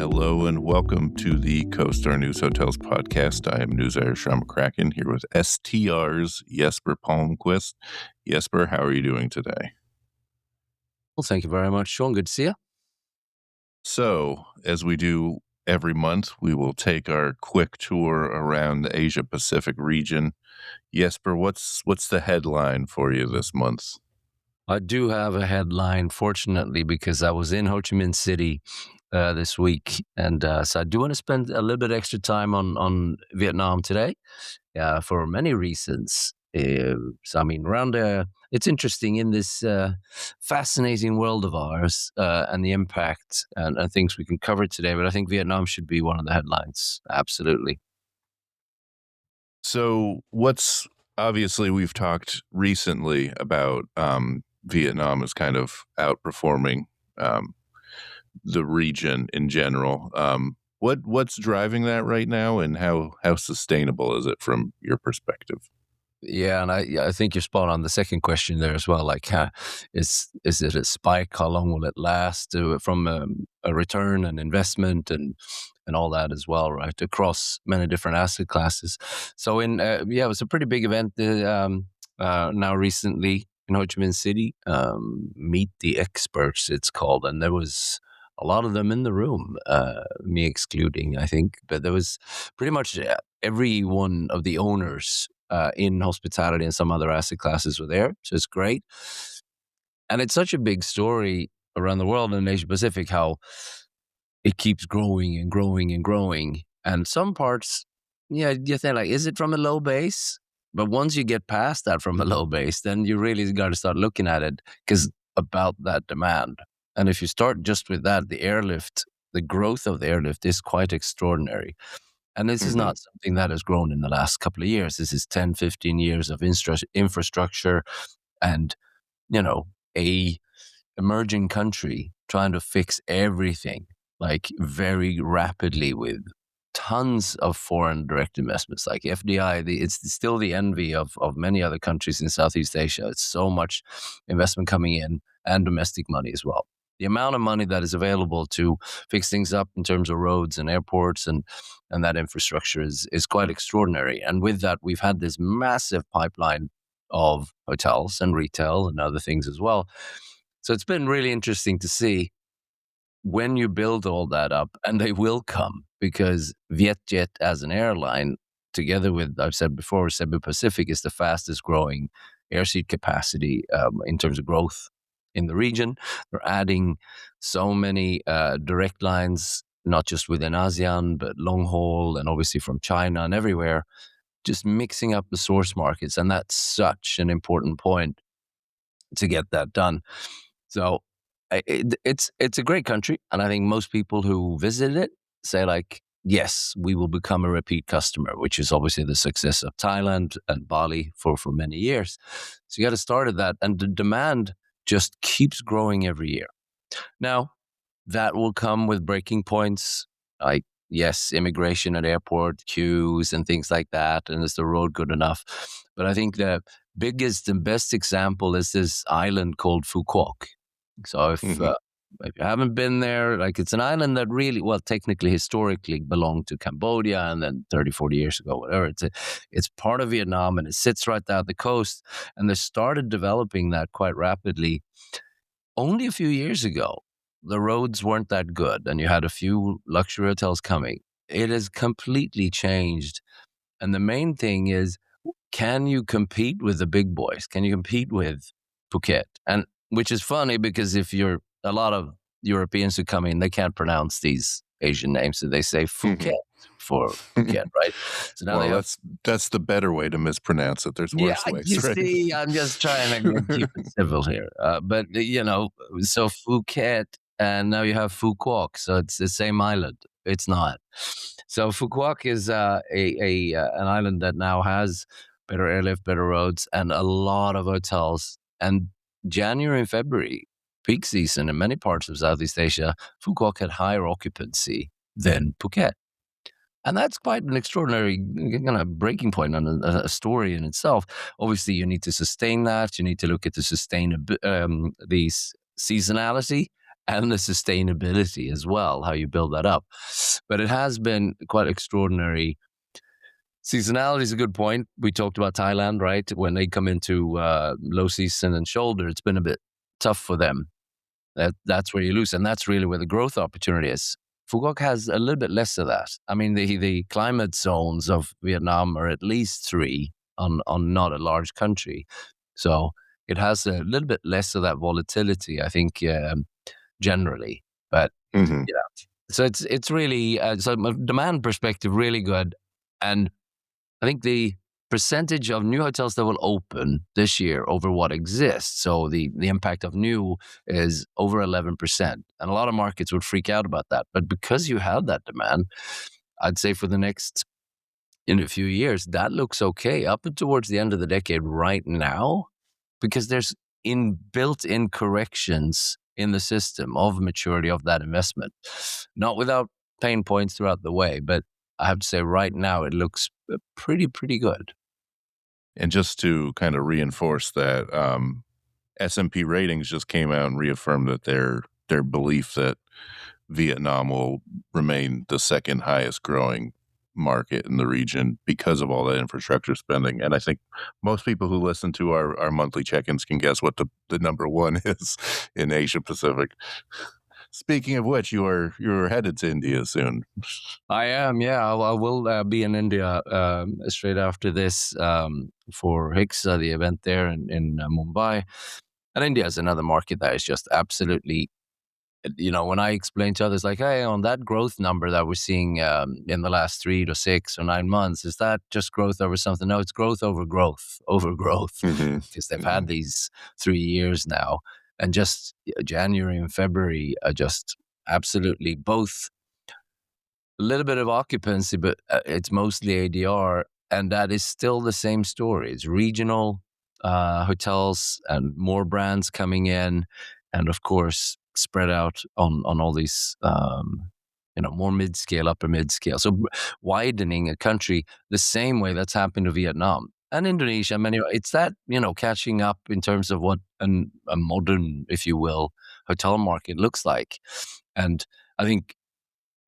Hello and welcome to the CoStar News Hotels podcast. I am News Editor Sean McCracken here with STR's Jesper Palmqvist. Jesper, how are you doing today? Well, thank you very much, Sean. Good to see you. So, as we do every month, we will take our quick tour around the Asia Pacific region. Jesper, what's the headline for you this month? I do have a headline, fortunately, because I was in Ho Chi Minh City this week. And so I do want to spend a little bit extra time on Vietnam today for many reasons. So, I mean, around it's interesting in this fascinating world of ours and the impact and things we can cover today. But I think Vietnam should be one of the headlines. Absolutely. So obviously we've talked recently about Vietnam is kind of outperforming the region in general. What's driving that right now, and how sustainable is it from your perspective? Yeah, and I think you're spot on the second question there as well. Like, is it a spike? How long will it last? From a return and investment and all that as well, right? Across many different asset classes. So it was a pretty big event now recently in Ho Chi Minh City. Meet the Experts, it's called, and there was a lot of them in the room, me excluding, I think, but there was pretty much every one of the owners in hospitality and some other asset classes were there. So it's great. And it's such a big story around the world in Asia Pacific, how it keeps growing and growing and growing. And some parts, you think like, is it from a low base? But once you get past that from a low base, then you really got to start looking at it about that demand. And if you start just with that, the growth of the airlift is quite extraordinary. And this is not something that has grown in the last couple of years. This is 10, 15 years of infrastructure and, a emerging country trying to fix everything like very rapidly with tons of foreign direct investments like FDI. It's still the envy of many other countries in Southeast Asia. It's so much investment coming in and domestic money as well. The amount of money that is available to fix things up in terms of roads and airports and that infrastructure is quite extraordinary. And with that, we've had this massive pipeline of hotels and retail and other things as well. So it's been really interesting to see when you build all that up, and they will come, because Vietjet as an airline, together with, I've said before, Cebu Pacific is the fastest growing air seat capacity in terms of growth in the region. They're adding so many direct lines, not just within ASEAN, but long haul and obviously from China and everywhere, just mixing up the source markets. And that's such an important point to get that done. So it's a great country. And I think most people who visit it say like, yes, we will become a repeat customer, which is obviously the success of Thailand and Bali for many years. So you got to start at that. And the demand just keeps growing every year. Now, that will come with breaking points, like, yes, immigration at airport, queues and things like that. And is the road good enough? But I think the biggest and best example is this island called Phu Quoc. So if you haven't been there, like, it's an island that really, well, technically, historically belonged to Cambodia, and then 30, 40 years ago, whatever. It's part of Vietnam, and it sits right down the coast. And they started developing that quite rapidly. Only a few years ago, the roads weren't that good, and you had a few luxury hotels coming. It has completely changed. And the main thing is, can you compete with the big boys? Can you compete with Phuket? And which is funny, because if you're a lot of Europeans who come in, they can't pronounce these Asian names, so they say Phuket for Phuket, right? So now that's the better way to mispronounce it. There's worse ways. You right? see, I'm just trying to keep it civil here. But so Phuket, and now you have Phu Quoc, so it's the same island. It's not. So Phu Quoc is an island that now has better airlift, better roads, and a lot of hotels. And January and February, peak season in many parts of Southeast Asia, Phu Quoc had higher occupancy than Phuket. And that's quite an extraordinary kind of breaking point on a story in itself. Obviously, you need to sustain that. You need to look at the seasonality and the sustainability as well, how you build that up. But it has been quite extraordinary. Seasonality is a good point. We talked about Thailand, right? When they come into low season and shoulder, it's been a bit tough for them. That's where you lose, and that's really where the growth opportunity is. Phuoc has a little bit less of that. I mean, the climate zones of Vietnam are at least three on not a large country, so it has a little bit less of that volatility, I think, generally. But Mm-hmm. yeah, so it's really so from a demand perspective, really good, and I think the percentage of new hotels that will open this year over what exists, so the impact of new is over 11%. And a lot of markets would freak out about that. But because you have that demand, I'd say for the next in a few years, that looks okay up towards the end of the decade right now, because there's built-in corrections in the system of maturity of that investment. Not without pain points throughout the way, but I have to say right now it looks pretty good. And just to kind of reinforce that, S&P ratings just came out and reaffirmed that their belief that Vietnam will remain the second highest growing market in the region because of all that infrastructure spending. And I think most people who listen to our monthly check-ins can guess what the number one is in Asia Pacific. Speaking of which, you're headed to India soon. I am, yeah. I will be in India straight after this for HICSA, the event there in Mumbai. And India is another market that is just absolutely, when I explain to others, like, hey, on that growth number that we're seeing in the last 3 to 6 or 9 months, is that just growth over something? No, it's growth over growth, Mm-hmm. because they've Mm-hmm. had these 3 years now. And just January and February are just absolutely both a little bit of occupancy, but it's mostly ADR. And that is still the same story. It's regional hotels and more brands coming in. And of course, spread out on all these, more mid-scale, upper mid-scale. So widening a country the same way that's happened to Vietnam and Indonesia. It's that, catching up in terms of what a modern, if you will, hotel market looks like. And I think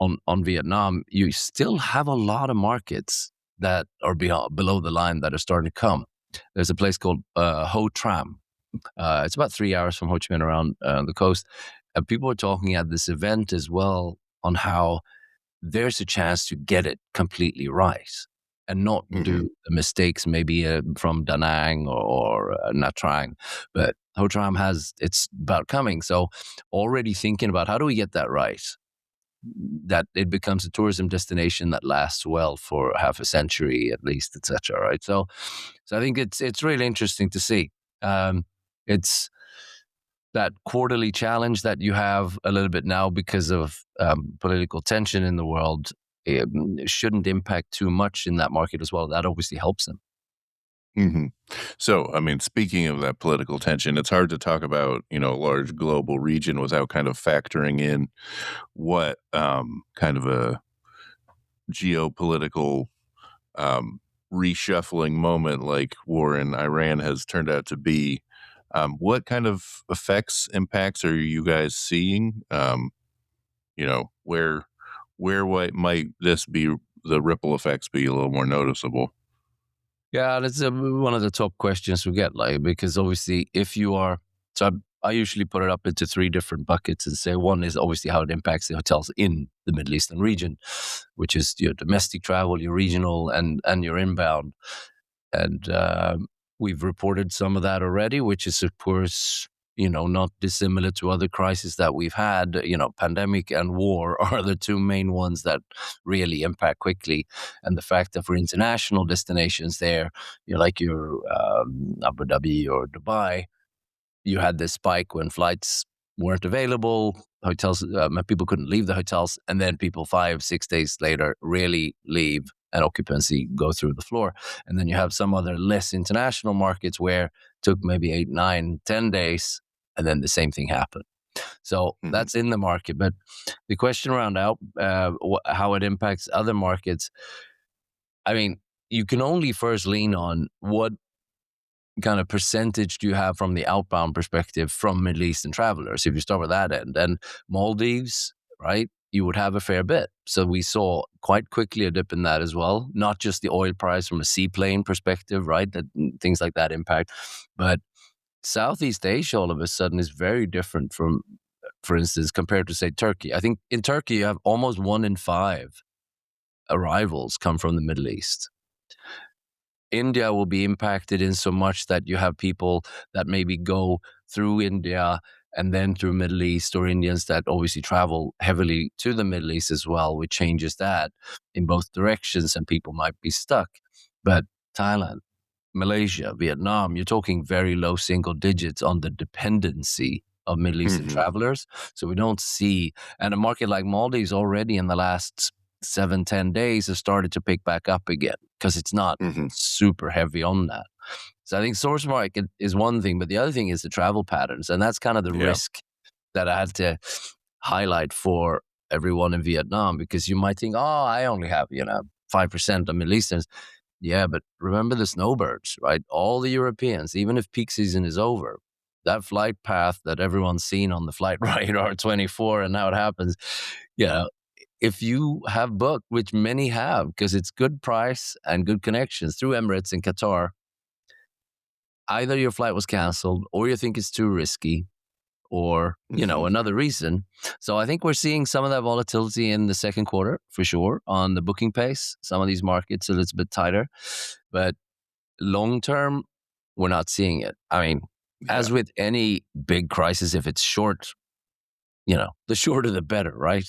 on Vietnam, you still have a lot of markets that are below the line that are starting to come. There's a place called Ho Tram. It's about 3 hours from Ho Chi Minh around the coast. And people are talking at this event as well on how there's a chance to get it completely right and not Mm-hmm. do the mistakes maybe from Da Nang or Nha Trang. But Ho Tram it's about coming. So already thinking about how do we get that right? That it becomes a tourism destination that lasts well for half a century at least, etc. Right? So I think it's really interesting to see. It's that quarterly challenge that you have a little bit now because of political tension in the world. It shouldn't impact too much in that market as well. That obviously helps them. Mm-hmm. So, I mean, speaking of that political tension, it's hard to talk about, a large global region without kind of factoring in what kind of a geopolitical reshuffling moment like war in Iran has turned out to be. What kind of effects, impacts are you guys seeing? Where what might this be, the ripple effects be a little more noticeable? Yeah, that's one of the top questions we get, like, because obviously if you are, so I usually put it up into 3 different buckets and say one is obviously how it impacts the hotels in the Middle Eastern region, which is your domestic travel, your regional, and your inbound. And we've reported some of that already, which is, of course, not dissimilar to other crises that we've had. Pandemic and war are the 2 main ones that really impact quickly. And the fact that for international destinations there, like your Abu Dhabi or Dubai, you had this spike when flights weren't available, hotels, people couldn't leave the hotels, and then people 5-6 days later really leave and occupancy go through the floor. And then you have some other less international markets where it took maybe 8, 9, 10 days, and then the same thing happened. So Mm-hmm. that's in the market. But the question around how it impacts other markets, I mean, you can only first lean on what kind of percentage do you have from the outbound perspective from Middle Eastern travelers? If you start with that end, and Maldives, right, you would have a fair bit. So we saw quite quickly a dip in that as well. Not just the oil price from a seaplane perspective, right, that things like that impact, but Southeast Asia all of a sudden is very different from, for instance, compared to say Turkey. I think in Turkey you have almost 1 in 5 arrivals come from the Middle East. India will be impacted in so much that you have people that maybe go through India and then through Middle East, or Indians that obviously travel heavily to the Middle East as well, which changes that in both directions, and people might be stuck. But Thailand, Malaysia, Vietnam, you're talking very low single digits on the dependency of Middle Eastern travelers. So we don't see, and a market like Maldives already in the last 7-10 days has started to pick back up again because it's not super heavy on that. So I think source market is one thing, but the other thing is the travel patterns. And that's kind of the risk that I had to highlight for everyone in Vietnam, because you might think, oh, I only have, 5% of Middle Easterns. Yeah, but remember the snowbirds, right? All the Europeans, even if peak season is over, that flight path that everyone's seen on the flight radar 24 and how it happens, if you have booked, which many have, because it's good price and good connections through Emirates and Qatar, either your flight was canceled or you think it's too risky or, another reason. So I think we're seeing some of that volatility in the second quarter for sure on the booking pace. Some of these markets a little bit tighter, but long term, we're not seeing it. I mean, as with any big crisis, if it's short, the shorter the better, right?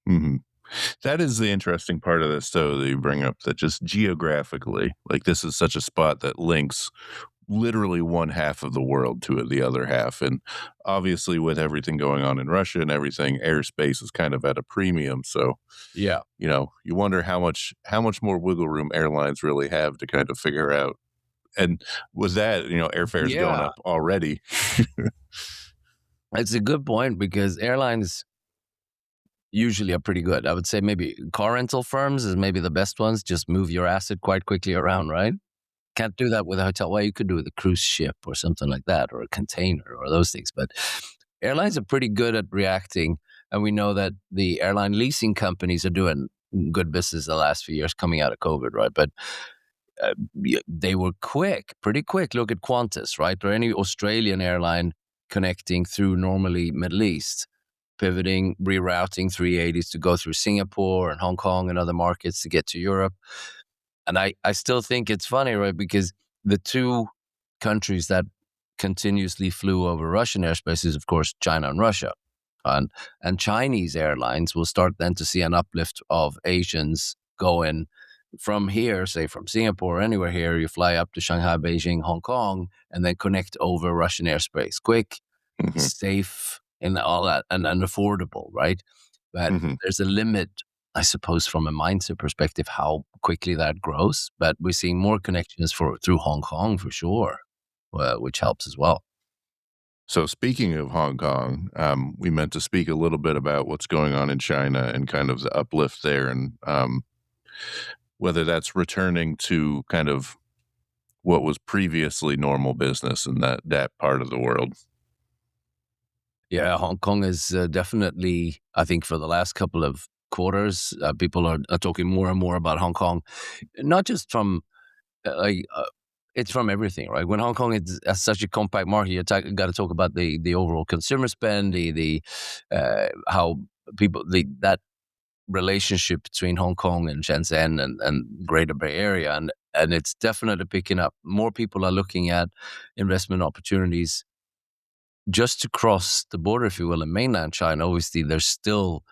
Mm-hmm. That is the interesting part of this, though, that you bring up, that just geographically, like this is such a spot that links literally one half of the world to the other half. And obviously with everything going on in Russia and everything, airspace is kind of at a premium. So, you wonder how much more wiggle room airlines really have to kind of figure out. And with that, airfares going up already. It's a good point, because airlines usually are pretty good. I would say maybe car rental firms is maybe the best ones. Just move your asset quite quickly around, right? Can't do that with a hotel. Well, you could do with a cruise ship or something like that, or a container or those things. But airlines are pretty good at reacting. And we know that the airline leasing companies are doing good business the last few years coming out of COVID, right? But they were pretty quick. Look at Qantas, right? Or any Australian airline connecting through normally Middle East, pivoting, rerouting 380s to go through Singapore and Hong Kong and other markets to get to Europe. And I still think it's funny, right? Because the two countries that continuously flew over Russian airspace is, of course, China and Russia. And Chinese airlines will start then to see an uplift of Asians going from here, say from Singapore or anywhere here. You fly up to Shanghai, Beijing, Hong Kong, and then connect over Russian airspace. Quick, safe, and all that, and affordable, right? But there's a limit, I suppose, from a mindset perspective, how quickly that grows. But we're seeing more connections through Hong Kong for sure, which helps as well. So speaking of Hong Kong, we meant to speak a little bit about what's going on in China and kind of the uplift there, and whether that's returning to kind of what was previously normal business in that part of the world. Yeah, Hong Kong is definitely, I think for the last couple of quarters, people are talking more and more about Hong Kong, not just from it's from everything, right? When Hong Kong is such a compact market, you got to talk about the overall consumer spend, the how people that relationship between Hong Kong and Shenzhen and Greater Bay Area, and it's definitely picking up. More people are looking at investment opportunities just to cross the border, if you will, in mainland China. Obviously, there's still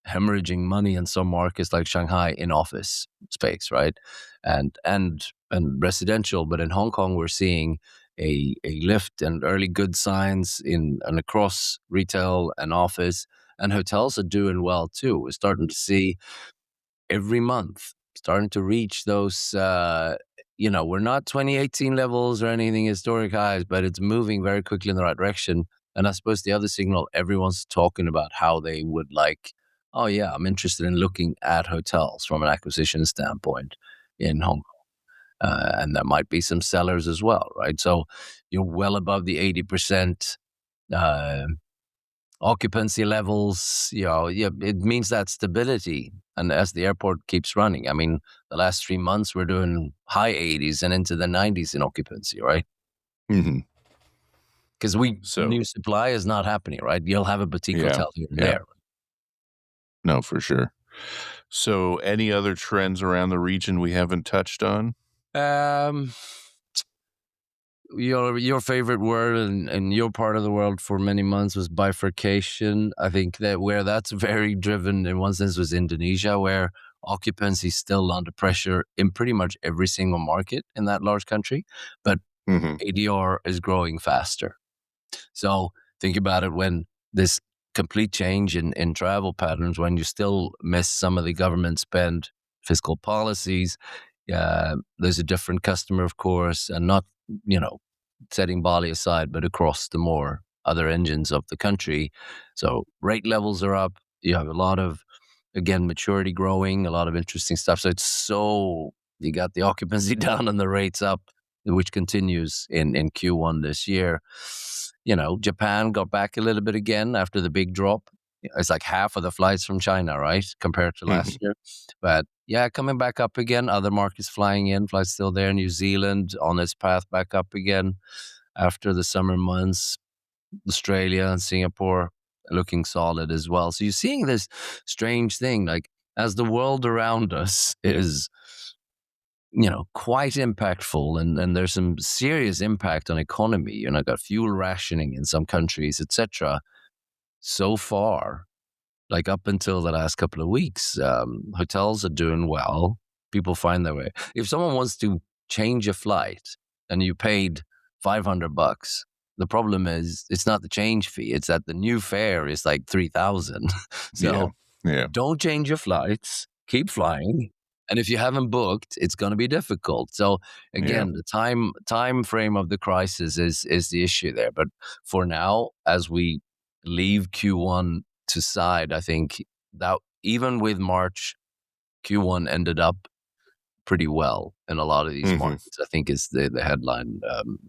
hemorrhaging money in some markets like Shanghai in office space, right? And residential. But in Hong Kong, we're seeing a lift and early good signs in and across retail and office, and hotels are doing well too. We're starting to see every month starting to reach those. We're not 2018 levels or anything historic highs, but it's moving very quickly in the right direction. And I suppose the other signal, everyone's talking about how they would like, oh yeah, I'm interested in looking at hotels from an acquisition standpoint in Hong Kong. and there might be some sellers as well, right? So you're well above the 80% occupancy levels. Yeah, it means that stability. And as the airport keeps running, I mean, the last 3 months we're doing high 80s and into the 90s in occupancy, right? Mm-hmm. Because new supply is not happening, right? You'll have a boutique hotel here and there. No, for sure. So any other trends around the region we haven't touched on? Your favorite word in your part of the world for many months was bifurcation. I think that where that's very driven in one sense was Indonesia, where occupancy is still under pressure in pretty much every single market in that large country, but ADR is growing faster. So think about it, when this complete change in travel patterns, when you still miss some of the government spend, fiscal policies, there's a different customer, of course, and not, setting Bali aside, but across the more other engines of the country. So rate levels are up. You have a lot of, again, maturity growing, a lot of interesting stuff. So you got the occupancy down and the rates up, which continues in Q1 this year. Japan got back a little bit again after the big drop. It's like half of the flights from China, right, compared to last year. But yeah, coming back up again. Other markets flying in, flights still there. New Zealand on its path back up again after the summer months. Australia and Singapore looking solid as well. So you're seeing this strange thing, like as the world around us is, quite impactful, and there's some serious impact on economy. Got fuel rationing in some countries, etc. So far, like up until the last couple of weeks, hotels are doing well. People find their way. If someone wants to change a flight and you paid $500, the problem is it's not the change fee. It's that the new fare is like 3,000. So don't change your flights. Keep flying. And if you haven't booked, it's going to be difficult. So again, the time frame of the crisis is the issue there. But for now, as we leave Q1 to side, I think that even with March, Q1 ended up pretty well in a lot of these markets, I think is the headline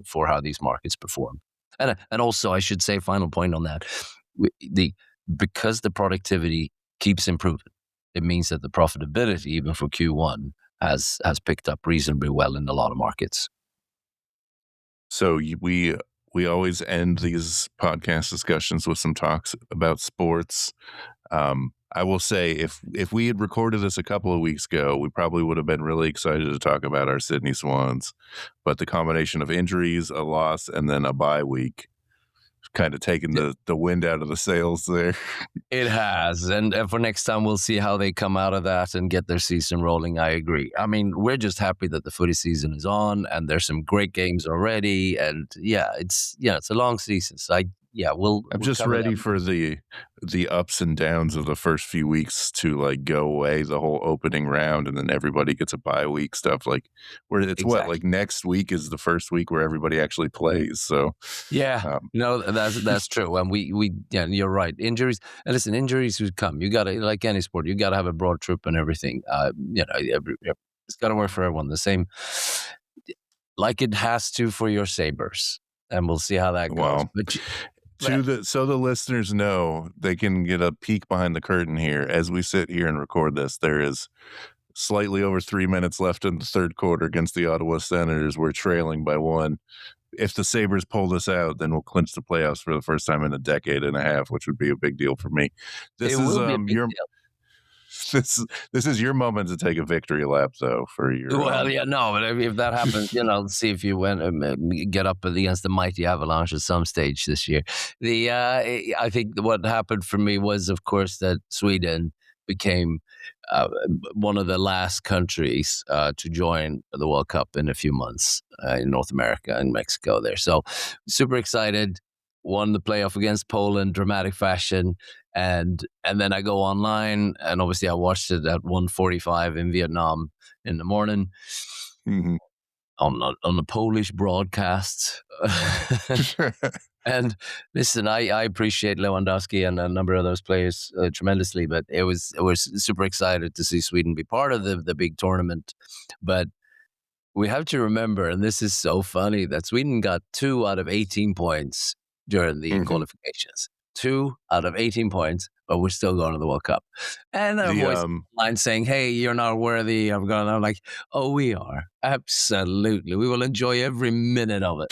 for how these markets perform. And also, I should say, final point on that, because the productivity keeps improving, it means that the profitability, even for Q1, has picked up reasonably well in a lot of markets. So we always end these podcast discussions with some talks about sports. I will say, if we had recorded this a couple of weeks ago, we probably would have been really excited to talk about our Sydney Swans. But the combination of injuries, a loss, and then a bye week kind of taken the wind out of the sails there. It has. And for next time, we'll see how they come out of that and get their season rolling. I agree. I mean, we're just happy that the footy season is on and there's some great games already. And it's a long season. So I'm just ready for the ups and downs of the first few weeks to like go away, the whole opening round, and then everybody gets a bye week stuff. Like where it's like next week is the first week where everybody actually plays. So no, that's true. And you're right. Injuries, and listen, injuries would come. You got to, like any sport, you got to have a broad troop and everything. It's got to work for everyone the same, like it has to for your Sabres. And we'll see how that goes. So the listeners know, they can get a peek behind the curtain here. As we sit here and record this, there is slightly over 3 minutes left in the third quarter against the Ottawa Senators. We're trailing by 1. If the Sabres pull this out, then we'll clinch the playoffs for the first time in a decade and a half, which would be a big deal for me. This is your moment to take a victory lap, though, for your. But if that happens, let's see if you get up against the mighty Avalanche at some stage this year. I think what happened for me was, of course, that Sweden became one of the last countries to join the World Cup in a few months in North America and Mexico there. So super excited. Won the playoff against Poland, dramatic fashion. And then I go online, and obviously I watched it at 1:45 in Vietnam in the morning on the Polish broadcast. And listen, I appreciate Lewandowski and a number of those players tremendously, but it was super excited to see Sweden be part of the big tournament. But we have to remember, and this is so funny, that Sweden got 2 out of 18 points during the qualifications. 2 out of 18 points, but we're still going to the World Cup. And there are voices online saying, hey, you're not worthy of going. I'm like, oh, we are. Absolutely. We will enjoy every minute of it.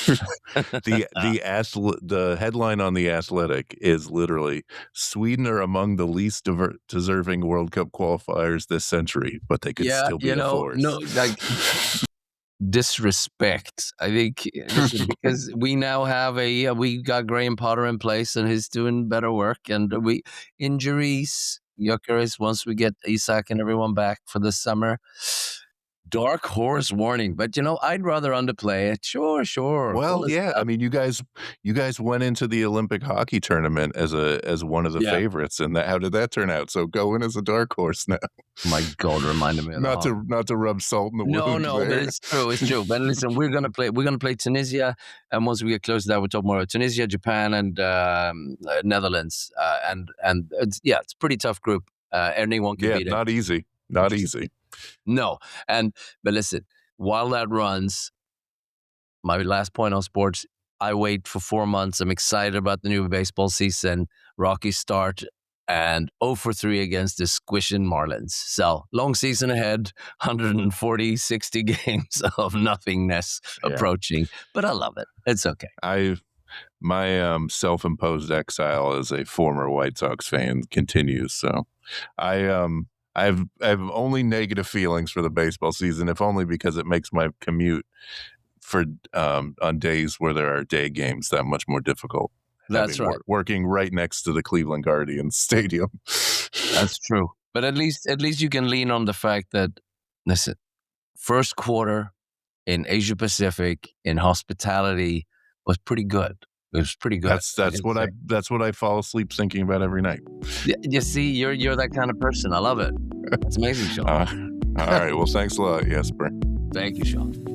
The headline on The Athletic is literally, Sweden are among the least deserving World Cup qualifiers this century, but they could still be a force. No, like... disrespect, I think, because we now have we got Graham Potter in place and he's doing better work, and injuries, Gyökeres, once we get Isak and everyone back for the summer, dark horse warning, but I'd rather underplay it. Sure. Well, yeah, I mean, you guys went into the Olympic hockey tournament as one of the favorites, and how did that turn out? So go in as a dark horse now. My God, reminded me of not to rub salt in the wound. No, but it's true. But listen, we're gonna play Tunisia, and once we get close to that, we'll talk more about Tunisia, Japan, and Netherlands, and it's a pretty tough group. Anyone can beat it. Not easy. No, but listen, while that runs, my last point on sports, I wait for 4 months. I'm excited about the new baseball season, rocky start, and 0-3 against the squishing Marlins. So long season ahead, 140, 60 games of nothingness approaching, but I love it. It's okay. My self-imposed exile as a former White Sox fan continues. So I have only negative feelings for the baseball season, if only because it makes my commute for on days where there are day games that much more difficult. That's right. Working right next to the Cleveland Guardians Stadium. That's true. But at least you can lean on the fact that, listen, first quarter in Asia Pacific in hospitality was pretty good. It was pretty good. That's what I fall asleep thinking about every night. You see, you're that kind of person. I love it. It's amazing, Sean. All right. Well, thanks a lot, Jesper. Thank you, Sean.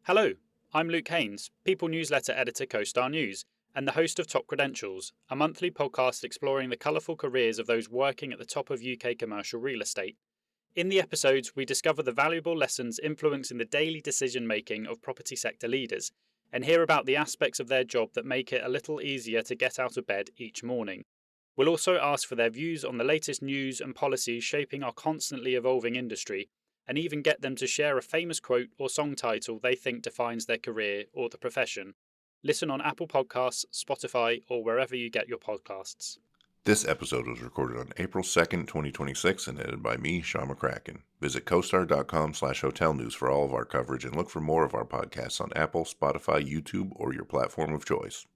Hello, I'm Luke Haynes, People Newsletter Editor CoStar News, and the host of Top Credentials, a monthly podcast exploring the colourful careers of those working at the top of UK commercial real estate. In the episodes, we discover the valuable lessons influencing the daily decision-making of property sector leaders, and hear about the aspects of their job that make it a little easier to get out of bed each morning. We'll also ask for their views on the latest news and policies shaping our constantly evolving industry, and even get them to share a famous quote or song title they think defines their career or the profession. Listen on Apple Podcasts, Spotify, or wherever you get your podcasts. This episode was recorded on April 2nd, 2026, and edited by me, Sean McCracken. Visit costar.com/hotel news for all of our coverage, and look for more of our podcasts on Apple, Spotify, YouTube, or your platform of choice.